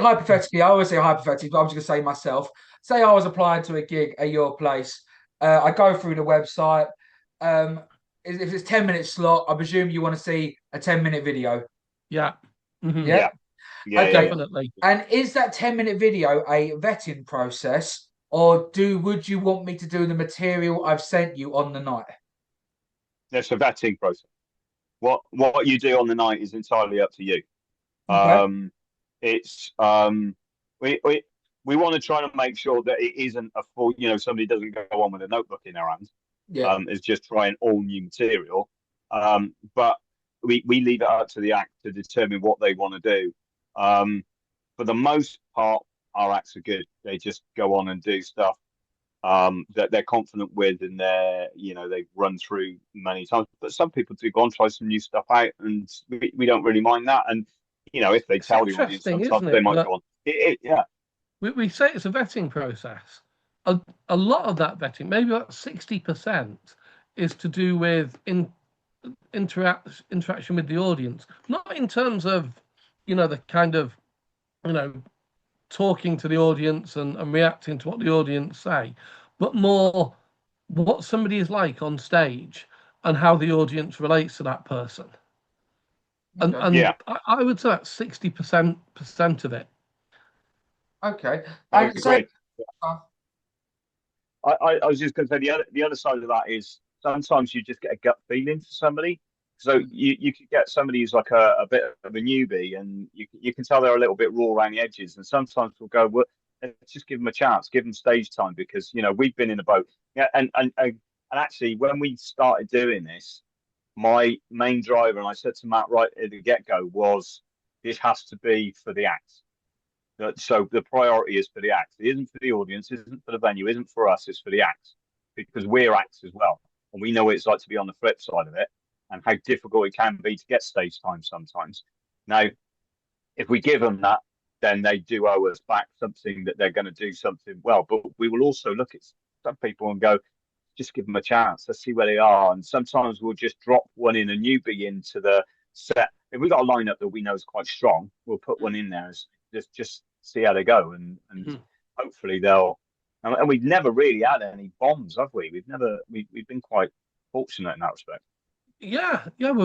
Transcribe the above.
hypothetically, I always say hypothetically, but I'm just going to say myself. Say I was applying to a gig at your place. I go through the website. Um, if it's 10 minute slot, I presume you want to see a 10-minute video. Yeah. Hmm. Yeah. Yeah, yeah, yeah, Okay. yeah. Definitely. And is that 10-minute video a vetting process, or would you want me to do the material I've sent you on the night? There's a vetting process. What you do on the night is entirely up to you. Okay. Um, it's we we we want to try to make sure that it isn't a full, somebody doesn't go on with a notebook in their hand. Yeah. Is just trying all new material. But we leave it up to the act to determine what they want to do. For the most part, our acts are good. They just go on and do stuff that they're confident with, and they've run through many times. But some people do go and try some new stuff out, and we don't really mind that. And if they It's tell the audience, interesting, sometimes isn't they it? might That go on. Yeah, we say it's a vetting process. A lot of that vetting, maybe about 60%, is to do with interaction with the audience. Not in terms of, the kind of, you know, talking to the audience and reacting to what the audience say, but more what somebody is like on stage and how the audience relates to that person. And Okay. and yeah, I would say that's 60% of it. Okay. I And so, agree. I was just going to say the other side of that is sometimes you just get a gut feeling for somebody. So you could get somebody who's like a bit of a newbie, and you can tell they're a little bit raw around the edges. And sometimes we'll go, well, let's just give them a chance, give them stage time, because we've been in a boat. Yeah, and actually, when we started doing this, my main driver, and I said to Matt right at the get go, was this has to be for the act. So the priority is for the act. It isn't for the audience, it isn't for the venue, it isn't for us, it's for the act. Because we're acts as well. And we know what it's like to be on the flip side of it, and how difficult it can be to get stage time sometimes. Now, if we give them that, then they do owe us back something, that they're going to do something well. But we will also look at some people and go, just give them a chance. Let's see where they are. And sometimes we'll just drop one in, a newbie into the set. If we've got a lineup that we know is quite strong, we'll put one in there, as just see how they go, and Mhm. hopefully they'll. And we've never really had any bombs, have we? We've been quite fortunate in that respect. Yeah, yeah.